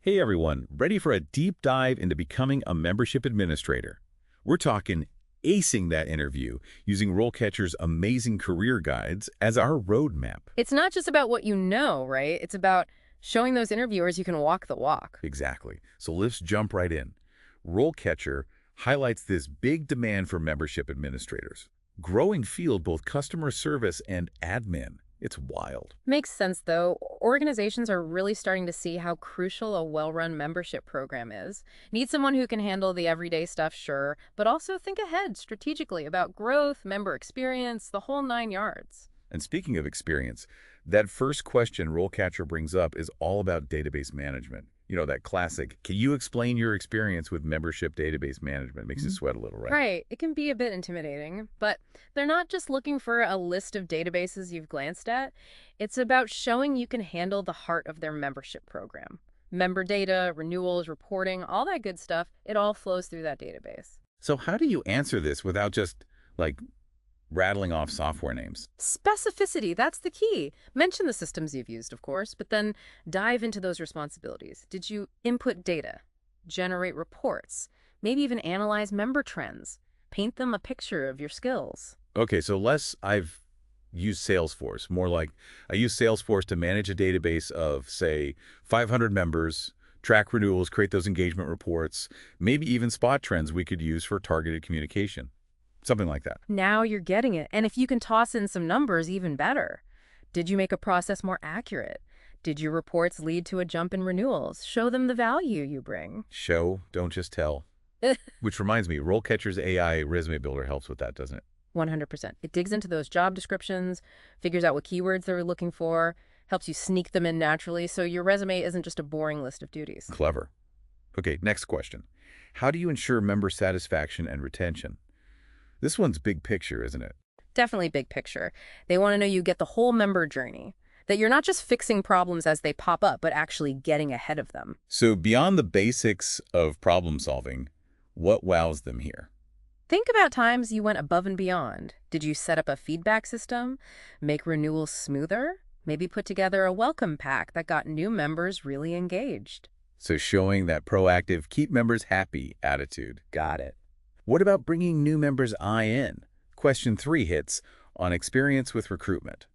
Hey everyone, ready for a deep dive into becoming a membership administrator? We're talking acing that interview using RoleCatcher's amazing career guides as our roadmap. It's not just about what you know, right? It's about showing those interviewers you can walk the walk. Exactly. So let's jump right in. RoleCatcher highlights this big demand for membership administrators. Growing field both customer service and admin. It's wild. Makes sense, though. Organizations are really starting to see how crucial a well-run membership program is. Need someone who can handle the everyday stuff, sure, but also think ahead strategically about growth, member experience, the whole 9 yards. And speaking of experience, that first question RoleCatcher brings up is all about database management. You know, that classic, can you explain your experience with membership database management? Makes you sweat a little, right? Right, it can be a bit intimidating, but they're not just looking for a list of databases you've glanced at. It's about showing you can handle the heart of their membership program. Member data, renewals, reporting, all that good stuff, it all flows through that database. So how do you answer this without just, like, rattling off software names? Specificity, that's the key. Mention the systems you've used, of course, but then dive into those responsibilities. Did you input data, generate reports, maybe even analyze member trends? Paint them a picture of your skills. Okay, so less I've used Salesforce, more like I use Salesforce to manage a database of, say, 500 members, track renewals, create those engagement reports, maybe even spot trends we could use for targeted communication. Something like that. Now you're getting it. And if you can toss in some numbers, even better. Did you make a process more accurate? Did your reports lead to a jump in renewals? Show them the value you bring. Show, don't just tell. Which reminds me, RoleCatcher's AI resume builder helps with that, doesn't it? 100%. It digs into those job descriptions, figures out what keywords they're looking for, helps you sneak them in naturally, so your resume isn't just a boring list of duties. Clever. Okay, next question. How do you ensure member satisfaction and retention? This one's big picture, isn't it? Definitely big picture. They want to know you get the whole member journey, that you're not just fixing problems as they pop up, but actually getting ahead of them. So beyond the basics of problem solving, what wows them here? Think about times you went above and beyond. Did you set up a feedback system, make renewals smoother, maybe put together a welcome pack that got new members really engaged? So showing that proactive, keep members happy attitude. Got it. What about bringing new members in? Question 3 hits on experience with recruitment.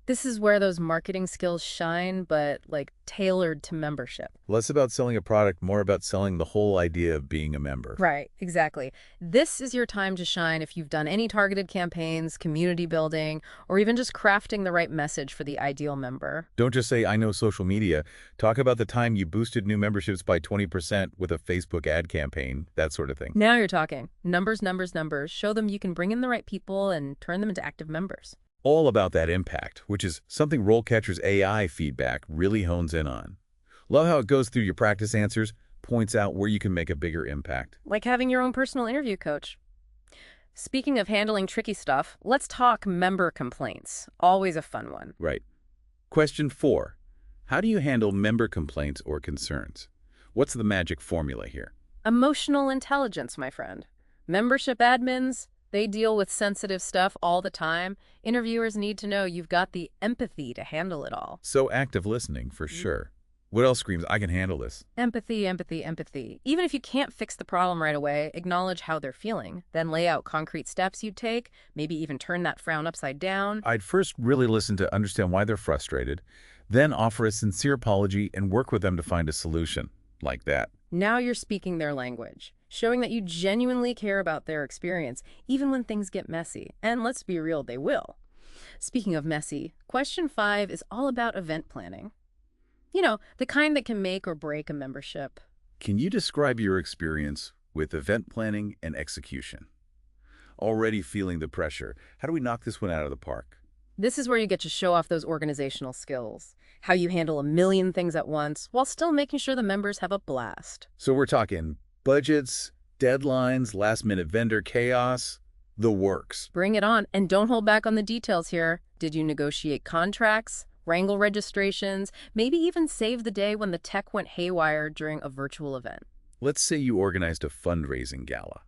This is where those marketing skills shine, but like tailored to membership. Less about selling a product, more about selling the whole idea of being a member. Right, exactly. This is your time to shine if you've done any targeted campaigns, community building, or even just crafting the right message for the ideal member. Don't just say, I know social media. Talk about the time you boosted new memberships by 20% with a Facebook ad campaign, that sort of thing. Now you're talking. Numbers, numbers, numbers. Show them you can bring in the right people and turn them into active members. All about that impact, which is something RoleCatcher's AI feedback really hones in on. Love how it goes through your practice answers, points out where you can make a bigger impact. Like having your own personal interview coach. Speaking of handling tricky stuff, let's talk member complaints. Always a fun one. Right. Question 4. How do you handle member complaints or concerns? What's the magic formula here? Emotional intelligence, my friend. Membership admins, they deal with sensitive stuff all the time. Interviewers need to know you've got the empathy to handle it all. So active listening, for sure. What else screams, I can handle this? Empathy, empathy, empathy. Even if you can't fix the problem right away, acknowledge how they're feeling. Then lay out concrete steps you'd take, maybe even turn that frown upside down. I'd first really listen to understand why they're frustrated, then offer a sincere apology and work with them to find a solution. Like that. Now you're speaking their language, showing that you genuinely care about their experience, even when things get messy. And let's be real, they will. Speaking of messy, question 5 is all about event planning. You know, the kind that can make or break a membership. Can you describe your experience with event planning and execution? Already feeling the pressure. How do we knock this one out of the park? This is where you get to show off those organizational skills, how you handle a million things at once while still making sure the members have a blast. So we're talking budgets, deadlines, last-minute vendor chaos, the works. Bring it on, and don't hold back on the details here. Did you negotiate contracts, wrangle registrations, maybe even save the day when the tech went haywire during a virtual event? Let's say you organized a fundraising gala.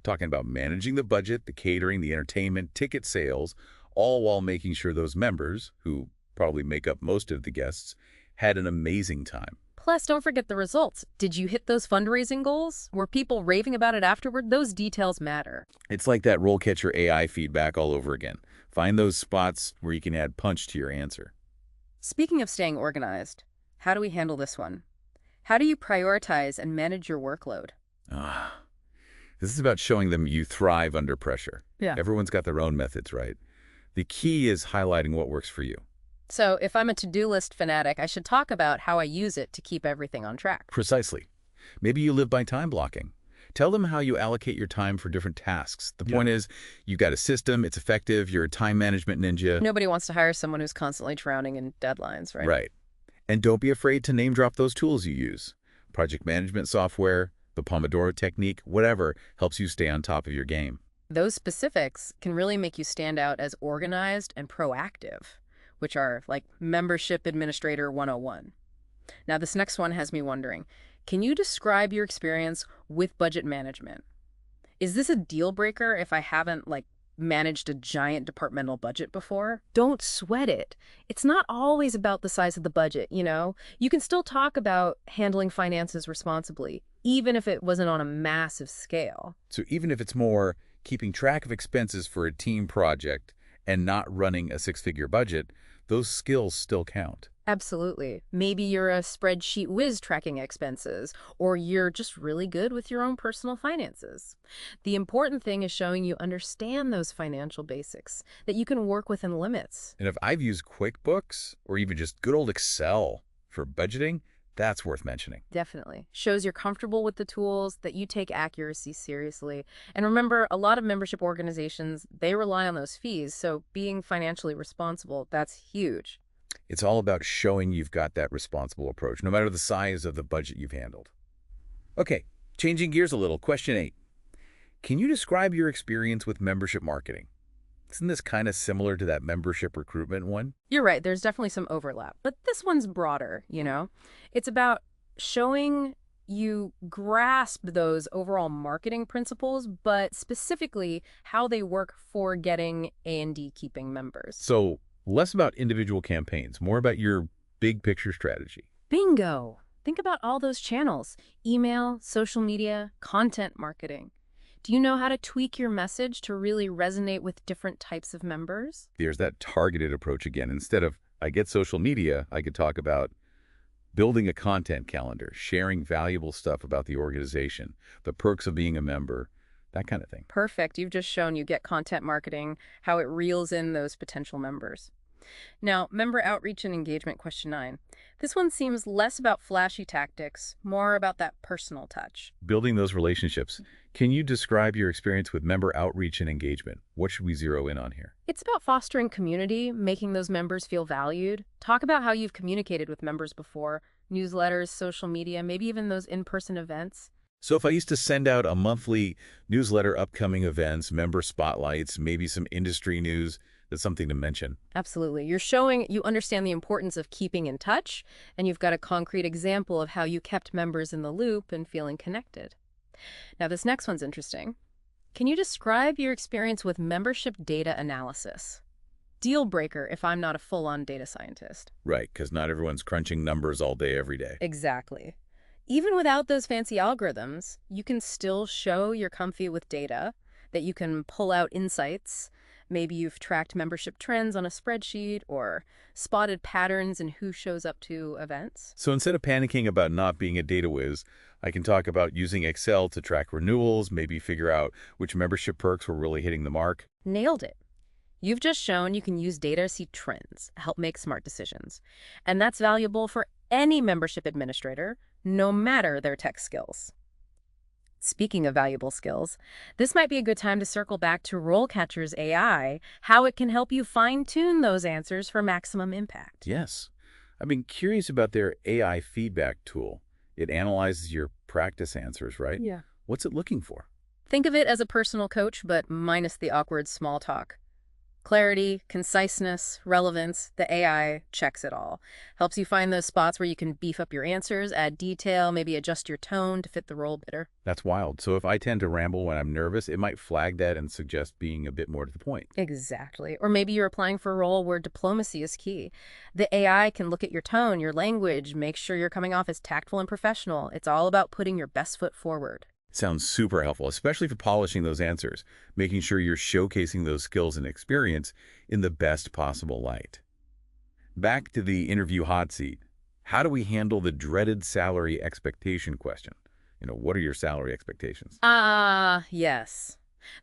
Talking about managing the budget, the catering, the entertainment, ticket sales, all while making sure those members, who probably make up most of the guests, had an amazing time. Plus, don't forget the results. Did you hit those fundraising goals? Were people raving about it afterward? Those details matter. It's like that RoleCatcher AI feedback all over again. Find those spots where you can add punch to your answer. Speaking of staying organized, how do we handle this one? How do you prioritize and manage your workload? Ah, this is about showing them you thrive under pressure. Yeah. Everyone's got their own methods, right? The key is highlighting what works for you. So if I'm a to-do list fanatic, I should talk about how I use it to keep everything on track. Precisely. Maybe you live by time blocking. Tell them how you allocate your time for different tasks. The point is, you've got a system, it's effective, you're a time management ninja. Nobody wants to hire someone who's constantly drowning in deadlines, right? Right. And don't be afraid to name drop those tools you use. Project management software, the Pomodoro technique, whatever helps you stay on top of your game. Those specifics can really make you stand out as organized and proactive, which are like Membership Administrator 101. Now, this next one has me wondering, can you describe your experience with budget management? Is this a deal breaker if I haven't, managed a giant departmental budget before? Don't sweat it. It's not always about the size of the budget, you know? You can still talk about handling finances responsibly, even if it wasn't on a massive scale. So even if it's more keeping track of expenses for a team project and not running a six-figure budget, those skills still count. Absolutely. Maybe you're a spreadsheet whiz tracking expenses, or you're just really good with your own personal finances. The important thing is showing you understand those financial basics, that you can work within limits. And if I've used QuickBooks or even just good old Excel for budgeting, that's worth mentioning. Definitely. Shows you're comfortable with the tools, that you take accuracy seriously. And remember, a lot of membership organizations, they rely on those fees, so being financially responsible, that's huge. It's all about showing you've got that responsible approach, no matter the size of the budget you've handled. Okay, changing gears a little. Question 8. Can you describe your experience with membership marketing? Isn't this kind of similar to that membership recruitment one? You're right, there's definitely some overlap, but this one's broader, you know? It's about showing you grasp those overall marketing principles, but specifically how they work for getting A&D keeping members. So less about individual campaigns, more about your big picture strategy. Bingo! Think about all those channels: email, social media, content marketing. Do you know how to tweak your message to really resonate with different types of members? There's that targeted approach again. Instead of, I get social media, I could talk about building a content calendar, sharing valuable stuff about the organization, the perks of being a member, that kind of thing. Perfect. You've just shown you get content marketing, how it reels in those potential members. Now, member outreach and engagement, question 9. This one seems less about flashy tactics, more about that personal touch. Building those relationships. Can you describe your experience with member outreach and engagement? What should we zero in on here? It's about fostering community, making those members feel valued. Talk about how you've communicated with members before: newsletters, social media, maybe even those in-person events. So if I used to send out a monthly newsletter, upcoming events, member spotlights, maybe some industry news, that's something to mention. Absolutely. You're showing you understand the importance of keeping in touch, and you've got a concrete example of how you kept members in the loop and feeling connected. Now, this next one's interesting. Can you describe your experience with membership data analysis? Deal breaker if I'm not a full-on data scientist. Right, because not everyone's crunching numbers all day, every day. Exactly. Even without those fancy algorithms, you can still show you're comfy with data, that you can pull out insights. Maybe you've tracked membership trends on a spreadsheet or spotted patterns in who shows up to events. So instead of panicking about not being a data whiz, I can talk about using Excel to track renewals, maybe figure out which membership perks were really hitting the mark. Nailed it. You've just shown you can use data to see trends, help make smart decisions. And that's valuable for any membership administrator, no matter their tech skills. Speaking of valuable skills, this might be a good time to circle back to RoleCatcher's AI, how it can help you fine-tune those answers for maximum impact. Yes. I've been curious about their AI feedback tool. It analyzes your practice answers, right? Yeah. What's it looking for? Think of it as a personal coach, but minus the awkward small talk. Clarity, conciseness, relevance, the AI checks it all. Helps you find those spots where you can beef up your answers, add detail, maybe adjust your tone to fit the role better. That's wild. So if I tend to ramble when I'm nervous, it might flag that and suggest being a bit more to the point. Exactly. Or maybe you're applying for a role where diplomacy is key. The AI can look at your tone, your language, make sure you're coming off as tactful and professional. It's all about putting your best foot forward. Sounds super helpful, especially for polishing those answers, making sure you're showcasing those skills and experience in the best possible light. Back to the interview hot seat. How do we handle the dreaded salary expectation question? What are your salary expectations? Yes.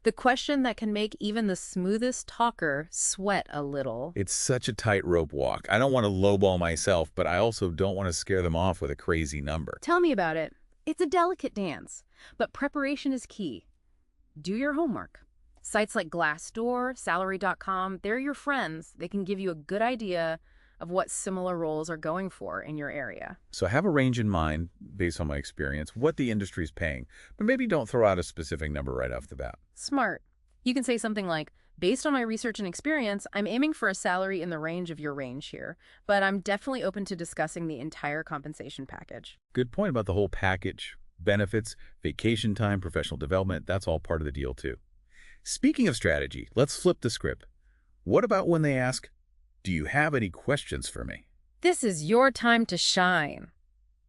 The question that can make even the smoothest talker sweat a little. It's such a tightrope walk. I don't want to lowball myself, but I also don't want to scare them off with a crazy number. Tell me about it. It's a delicate dance, but preparation is key. Do your homework. Sites like Glassdoor, Salary.com, they're your friends. They can give you a good idea of what similar roles are going for in your area. So have a range in mind, based on my experience, what the industry is paying, but maybe don't throw out a specific number right off the bat. Smart. You can say something like, based on my research and experience, I'm aiming for a salary in the range of your range here, but I'm definitely open to discussing the entire compensation package. Good point about the whole package. Benefits, vacation time, professional development, that's all part of the deal too. Speaking of strategy, let's flip the script. What about when they ask, do you have any questions for me? This is your time to shine.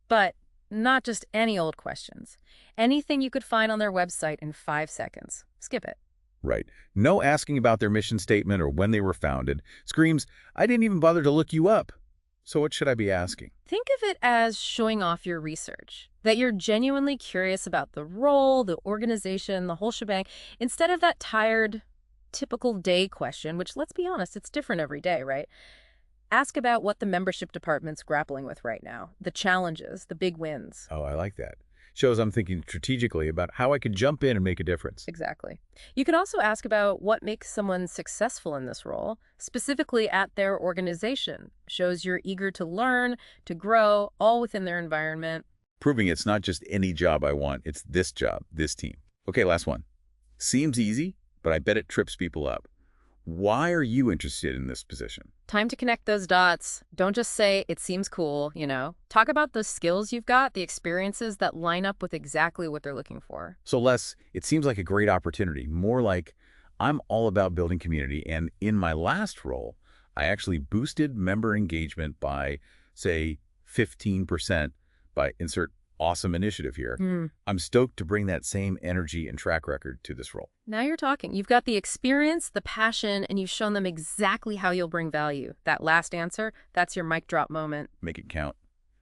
But not just any old questions. Anything you could find on their website in 5 seconds. Skip it. Right. No asking about their mission statement or when they were founded. Screams, I didn't even bother to look you up. So what should I be asking? Think of it as showing off your research, that you're genuinely curious about the role, the organization, the whole shebang, instead of that tired, typical day question, which, let's be honest, it's different every day, right? Ask about what the membership department's grappling with right now, the challenges, the big wins. Oh, I like that. Shows I'm thinking strategically about how I could jump in and make a difference. Exactly. You can also ask about what makes someone successful in this role, specifically at their organization. Shows you're eager to learn, to grow, all within their environment. Proving it's not just any job I want, it's this job, this team. Okay, last one. Seems easy, but I bet it trips people up. Why are you interested in this position? Time to connect those dots. Don't just say, it seems cool, Talk about the skills you've got, the experiences that line up with exactly what they're looking for. So less, it seems like a great opportunity. More like, I'm all about building community, and in my last role, I actually boosted member engagement by, say, 15% by insert awesome initiative here. I'm stoked to bring that same energy and track record to this role. Now you're talking. You've got the experience, the passion, and you've shown them exactly how you'll bring value. That last answer, that's your mic drop moment. Make it count.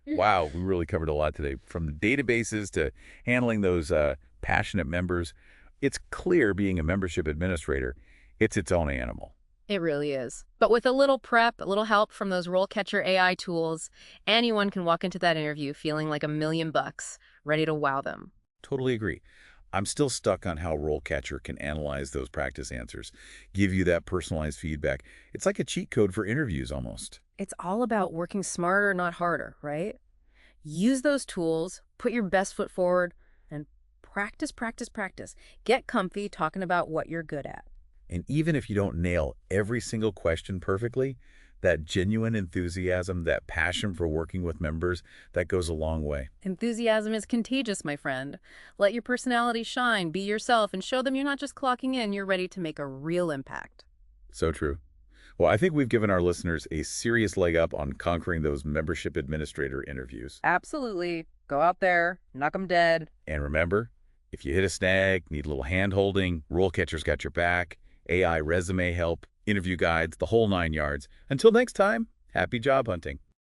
Wow, we really covered a lot today, from databases to handling those passionate members. It's clear being a membership administrator, it's its own animal. It really is. But with a little prep, a little help from those RoleCatcher AI tools, anyone can walk into that interview feeling like $1,000,000, ready to wow them. Totally agree. I'm still stuck on how RoleCatcher can analyze those practice answers, give you that personalized feedback. It's like a cheat code for interviews almost. It's all about working smarter, not harder, right? Use those tools, put your best foot forward, and practice, practice, practice. Get comfy talking about what you're good at. And even if you don't nail every single question perfectly, that genuine enthusiasm, that passion for working with members, that goes a long way. Enthusiasm is contagious, my friend. Let your personality shine, be yourself, and show them you're not just clocking in, you're ready to make a real impact. So true. Well, I think we've given our listeners a serious leg up on conquering those membership administrator interviews. Absolutely. Go out there, knock 'em dead. And remember, if you hit a snag, need a little hand-holding, RoleCatcher's got your back. AI resume help, interview guides, the whole 9 yards. Until next time, happy job hunting.